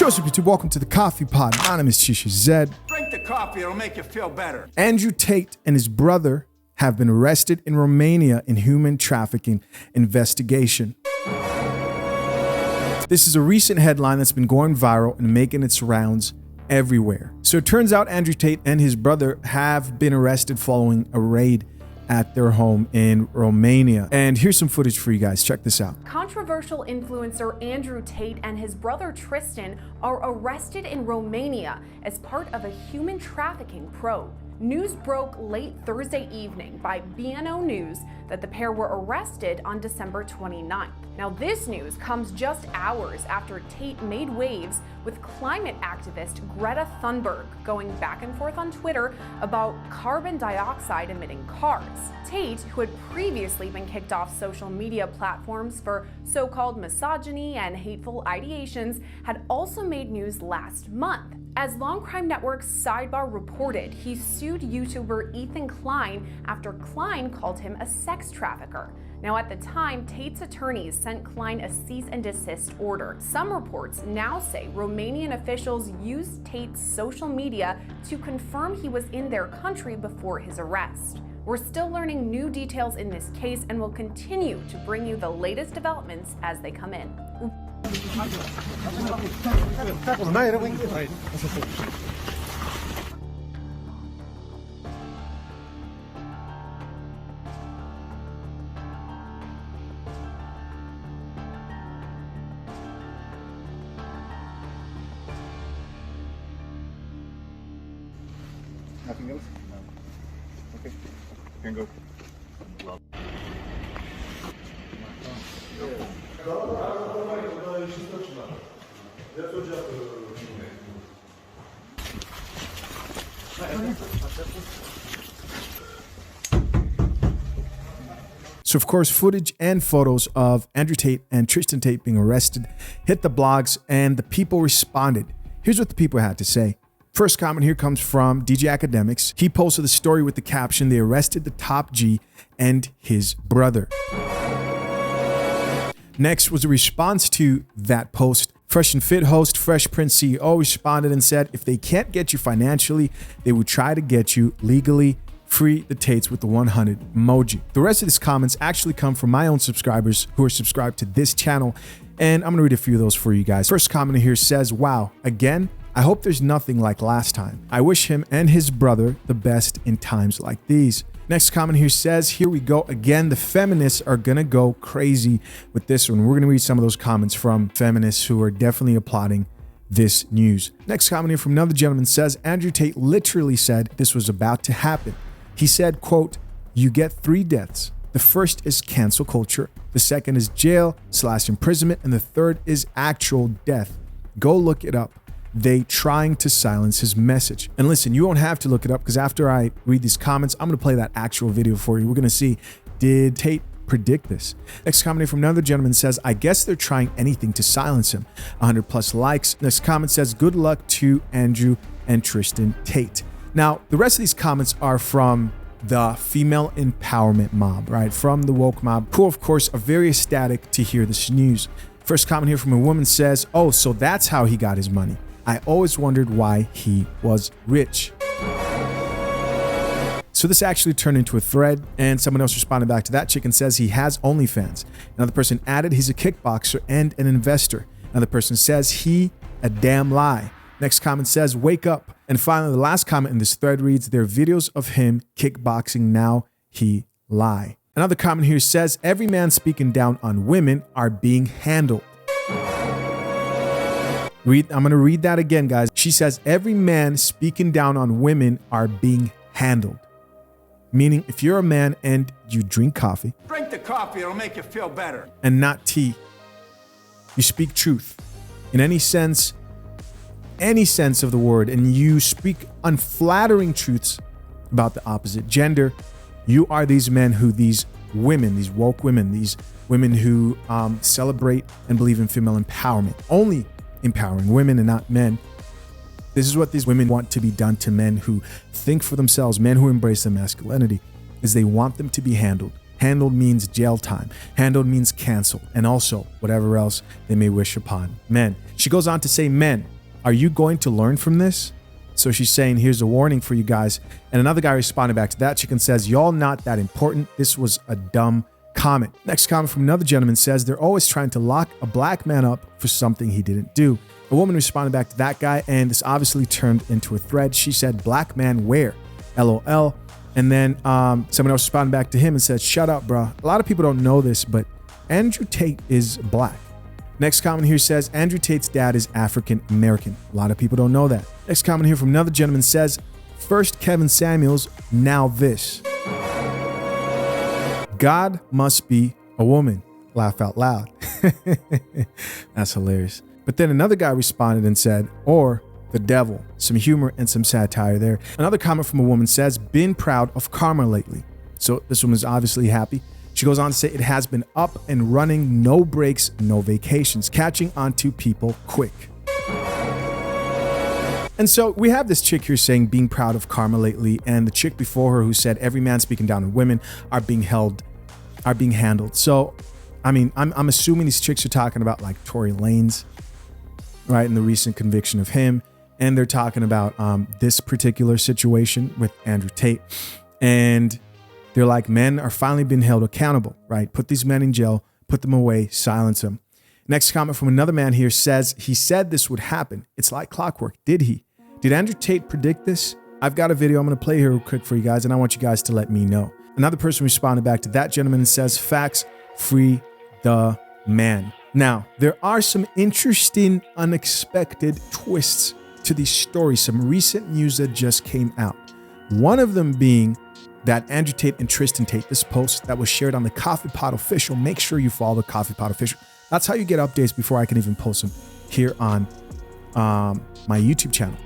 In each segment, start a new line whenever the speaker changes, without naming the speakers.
Joseph YouTube, welcome to the Coffee Pod. My name is Shisha Zed.
Drink the coffee, it'll make you feel better.
Andrew Tate and his brother have been arrested in Romania in human trafficking investigation. This is a recent headline that's been going viral and making its rounds everywhere. So it turns out Andrew Tate and his brother have been arrested following a raid at their home in Romania. And here's some footage for you guys. Check this out.
Controversial influencer Andrew Tate and his brother Tristan are arrested in Romania as part of a human trafficking probe. News broke late Thursday evening by BNO News that the pair were arrested on December 29th. Now, this news comes just hours after Tate made waves with climate activist Greta Thunberg going back and forth on Twitter about carbon dioxide emitting cars. Tate, who had previously been kicked off social media platforms for so-called misogyny and hateful ideations, had also made news last month. As Long Crime Network's Sidebar reported, he sued YouTuber Ethan Klein after Klein called him a sex trafficker. Now, at the time, Tate's attorneys sent Klein a cease and desist order. Some reports now say Romanian officials used Tate's social media to confirm he was in their country before his arrest. We're still learning new details in this case and will continue to bring you the latest developments as they come in.
Nothing else? No. Okay. Can go.
So, of course, footage and photos of Andrew Tate and Tristan Tate being arrested hit the blogs, and the people responded. Here's what the people had to say. First comment here comes from DJ Academics. He posted the story with the caption, "They arrested the top G and his brother." Next was a response to that post. Fresh and Fit host Fresh Prince CEO responded and said, "If they can't get you financially, they would try to get you legally. Free the Tates," with the 100 emoji. The rest of these comments actually come from my own subscribers who are subscribed to this channel, and I'm gonna read a few of those for you guys. First comment here says, "Wow, again? I hope there's nothing like last time. I wish him and his brother the best in times like these." Next comment here says, "Here we go again. The feminists are gonna go crazy with this one." We're gonna read some of those comments from feminists who are definitely applauding this news. Next comment here from another gentleman says, "Andrew Tate literally said this was about to happen. He said, quote, 'You get 3 deaths. The first is cancel culture. The second is jail/imprisonment. And the third is actual death. Go look it up. They trying to silence his message.'" And listen, you won't have to look it up because after I read these comments, I'm going to play that actual video for you. We're going to see, did Tate predict this? Next comment from another gentleman says, "I guess they're trying anything to silence him." 100+ likes. Next comment says, "Good luck to Andrew and Tristan Tate." Now, the rest of these comments are from the female empowerment mob, right? From the woke mob, who of course are very ecstatic to hear this news. First comment here from a woman says, "Oh, so that's how he got his money. I always wondered why he was rich." So this actually turned into a thread, and someone else responded back to that chick and says he has OnlyFans. Another person added he's a kickboxer and an investor. Another person says he a damn lie. Next comment says, "Wake up." And finally, the last comment in this thread reads, "There are videos of him kickboxing now, he lie." Another comment here says, "Every man speaking down on women are being handled." I'm going to read that again, guys. She says, "Every man speaking down on women are being handled." Meaning, if you're a man and you drink coffee,
Drink the coffee, it'll make you feel better.
and not tea, you speak truth in any sense of the word, and you speak unflattering truths about the opposite gender, you are these men who these women, these woke women, these women who celebrate and believe in female empowerment, only empowering women and not men. This is what these women want to be done to men who think for themselves, men who embrace their masculinity, is they want them to be handled Handled means jail time. Handled means canceled. And also whatever else they may wish upon men. She goes on to say, men, are you going to learn from this? So she's saying, here's a warning for you guys. And another guy responded back to that chick and says, y'all not that important. This was a dumb comment. Next comment from another gentleman says, they're always trying to lock a black man up for something he didn't do. A woman responded back to that guy, and this obviously turned into a thread. She said, black man where? LOL. And then someone else responded back to him and said, shut up, bro. A lot of people don't know this, but Andrew Tate is black. Next comment here says, Andrew Tate's dad is African American. A lot of people don't know that. Next comment here from another gentleman says, first Kevin Samuels, now this. God must be a woman. Laugh out loud. That's hilarious. But then another guy responded and said, or the devil. Some humor and some satire there. Another comment from a woman says, been proud of karma lately. So this woman's obviously happy. She goes on to say, it has been up and running, no breaks, no vacations, catching onto people quick. And so we have this chick here saying being proud of karma lately, and the chick before her who said every man speaking down on women are being handled. So, I mean, I'm assuming these chicks are talking about like Tory Lanez, right, and the recent conviction of him. And they're talking about this particular situation with Andrew Tate. And they're like, men are finally being held accountable, right? Put these men in jail, put them away, silence them. Next comment from another man here says, he said this would happen. It's like clockwork. Did he? Did Andrew Tate predict this? I've got a video I'm going to play here real quick for you guys, and I want you guys to let me know. Another person responded back to that gentleman and says, facts, free the man. Now, there are some interesting, unexpected twists to these stories, some recent news that just came out. One of them being that Andrew Tate and Tristan Tate, this post that was shared on the Coffee Pot Official. Make sure you follow the Coffee Pot Official. That's how you get updates before I can even post them here on my YouTube channel.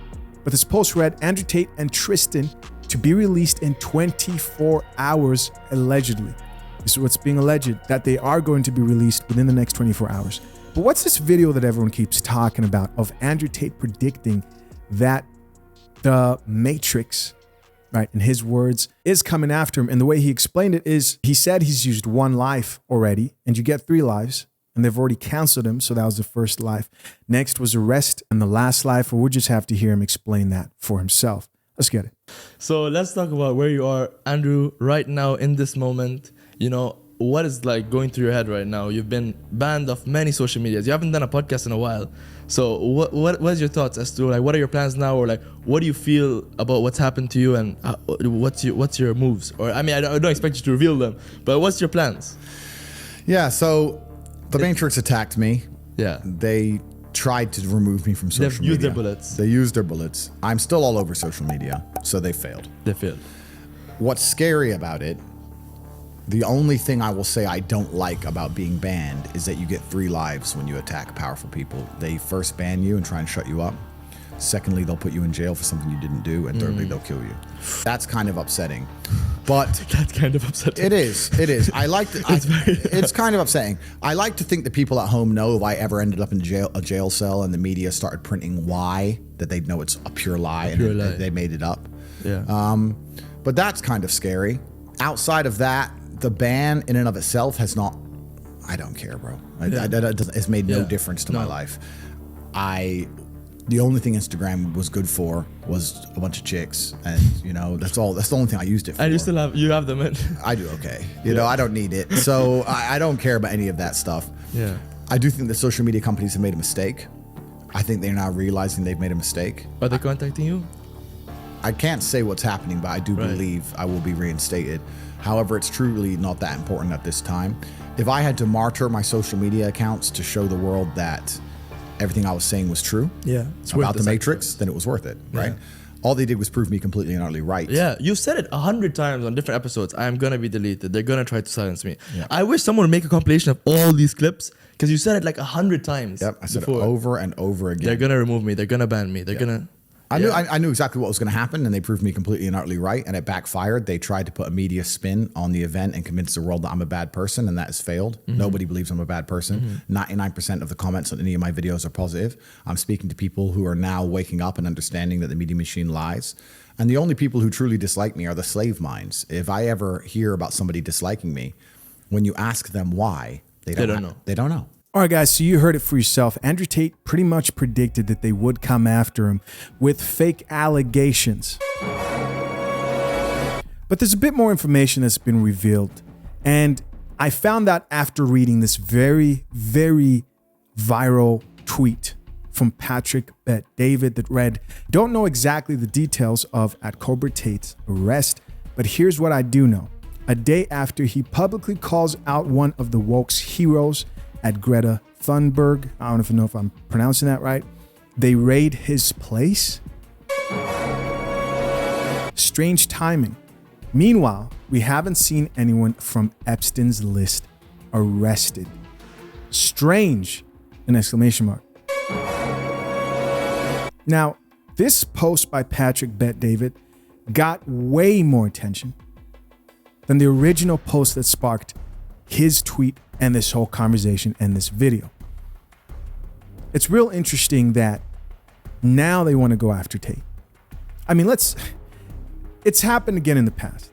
But this post read, Andrew Tate and Tristan to be released in 24 hours, allegedly. This is what's being alleged, that they are going to be released within the next 24 hours. But what's this video that everyone keeps talking about of Andrew Tate predicting that the Matrix, right, in his words, is coming after him? And the way he explained it is, he said he's used one life already, and you get 3 lives, and they've already canceled him, so that was the first life. Next was arrest, and the last life, we'll just have to hear him explain that for himself. Let's get it.
So let's talk about where you are, Andrew, right now in this moment. You know, what is like going through your head right now? You've been banned off many social medias. You haven't done a podcast in a while. So what's your thoughts as to like, what are your plans now? Or like, what do you feel about what's happened to you, and what's your moves? Or I mean, I don't expect you to reveal them, but what's your plans?
Yeah, so the Matrix attacked me.
Yeah.
They tried to remove me from social media.
They've used their bullets.
They used their bullets. I'm still all over social media, so they failed.
They failed.
What's scary about it, the only thing I will say I don't like about being banned is that you get 3 lives when you attack powerful people. They first ban you and try and shut you up. Secondly, they'll put you in jail for something you didn't do. And thirdly, they'll kill you. That's kind of upsetting. But
that's kind of upsetting.
It is. It is. I like to, it's kind of upsetting. I like to think that people at home know if I ever ended up in a jail cell and the media started printing why, that they'd know it's a pure lie and they made it up.
Yeah.
But that's kind of scary. Outside of that, the ban in and of itself has not, I don't care, bro. It's made no difference to my life. The only thing Instagram was good for was a bunch of chicks, and you know, that's the only thing I used it for.
And you have them in.
I do okay. You know, I don't need it. So I don't care about any of that stuff.
Yeah.
I do think that social media companies have made a mistake. I think they're now realizing they've made a mistake.
Are they contacting you?
I can't say what's happening, but I do believe I will be reinstated. However, it's truly not that important at this time. If I had to martyr my social media accounts to show the world that everything I was saying was true about the Matrix, then it was worth it, right? All they did was prove me completely and utterly right.
Yeah, you've said it 100 times on different episodes. I'm gonna be deleted. They're gonna try to silence me. Yeah. I wish someone would make a compilation of all these clips, because you said it like 100 times.
Yep, I said it over and over again.
They're gonna remove me. They're gonna ban me. They're gonna.
I knew exactly what was going to happen, and they proved me completely and utterly right, and it backfired. They tried to put a media spin on the event and convince the world that I'm a bad person, and that has failed. Nobody believes I'm a bad person. 99% of the comments on any of my videos are positive. I'm speaking to people who are now waking up and understanding that the media machine lies. And the only people who truly dislike me are the slave minds. If I ever hear about somebody disliking me, when you ask them why, they don't know. They don't know.
All right, guys, so you heard it for yourself. Andrew Tate pretty much predicted that they would come after him with fake allegations. But there's a bit more information that's been revealed. And I found out after reading this very, very viral tweet from Patrick Bet David that read, "Don't know exactly the details of @Cobra Tate's arrest, but here's what I do know. A day after he publicly calls out one of the woke's heroes, at Greta Thunberg, I don't even know if I'm pronouncing that right, they raid his place? Strange timing. Meanwhile, we haven't seen anyone from Epstein's list arrested. Strange, an exclamation mark. Now, this post by Patrick Bet David got way more attention than the original post that sparked his tweet and this whole conversation and this video. It's real interesting that now they want to go after Tate. I mean, it's happened again in the past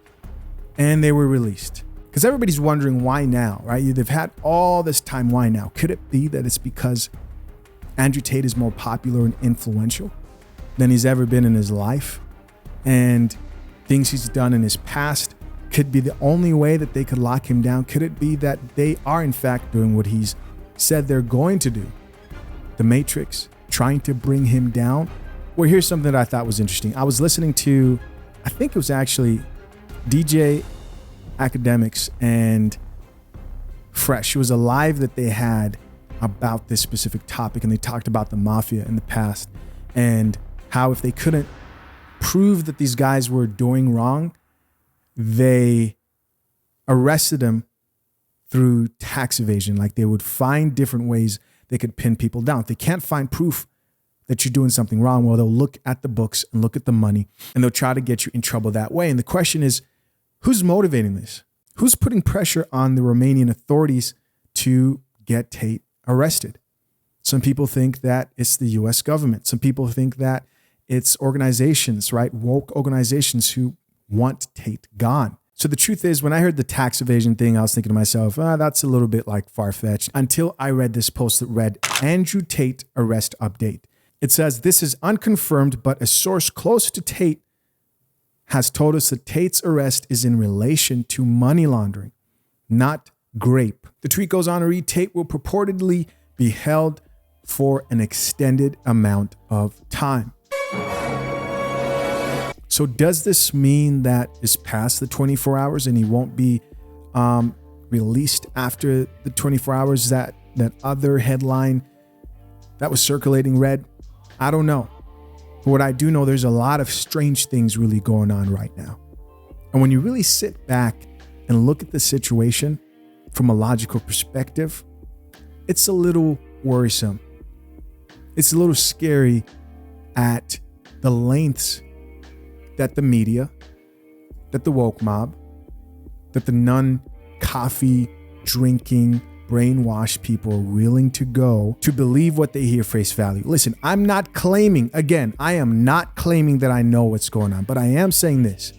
and they were released because everybody's wondering why now, right? They've had all this time. Why now? Could it be that it's because Andrew Tate is more popular and influential than he's ever been in his life, and things he's done in his past could be the only way that they could lock him down? Could it be that they are in fact doing what he's said they're going to do? The Matrix, trying to bring him down? Well, here's something that I thought was interesting. I was listening to, I think it was actually DJ Academics and Fresh. It was a live that they had about this specific topic, and they talked about the mafia in the past and how if they couldn't prove that these guys were doing wrong, they arrested him through tax evasion. Like they would find different ways they could pin people down. If they can't find proof that you're doing something wrong, well, they'll look at the books and look at the money, and they'll try to get you in trouble that way. And the question is, who's motivating this? Who's putting pressure on the Romanian authorities to get Tate arrested? Some people think that it's the US government. Some people think that it's organizations, right? Woke organizations who want Tate gone. So the truth is, when I heard the tax evasion thing, I was thinking to myself, that's a little bit like far-fetched, until I read this post that read, Andrew Tate arrest update. It says, this is unconfirmed, but a source close to Tate has told us that Tate's arrest is in relation to money laundering, not grape. The tweet goes on to read, Tate will purportedly be held for an extended amount of time. So does this mean that it's past the 24 hours and he won't be released after the 24 hours? That other headline that was circulating read? I don't know. But what I do know, there's a lot of strange things really going on right now. And when you really sit back and look at the situation from a logical perspective, it's a little worrisome. It's a little scary at the lengths that the media, that the woke mob, that the non-coffee drinking, brainwashed people are willing to go to believe what they hear face value. Listen, I'm not claiming, again, I am not claiming that I know what's going on, but I am saying this.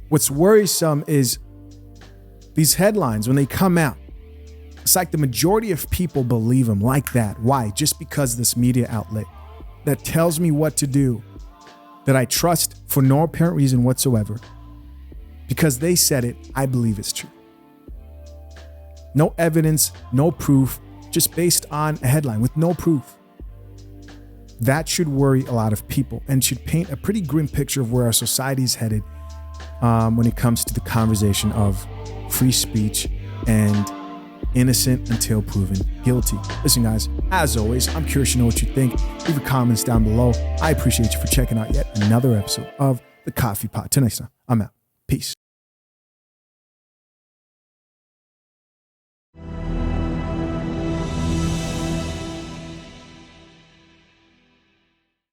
What's worrisome is these headlines, when they come out, it's like the majority of people believe them like that. Why? Just because this media outlet that tells me what to do, that I trust for no apparent reason whatsoever, because they said it, I believe it's true. No evidence, no proof, just based on a headline with no proof. That should worry a lot of people and should paint a pretty grim picture of where our society is headed when it comes to the conversation of free speech and innocent until proven guilty. Listen, guys, as always, I'm curious to know what you think. Leave your comments down below. I appreciate you for checking out yet another episode of The Coffee Pot. Till next time, I'm out. Peace.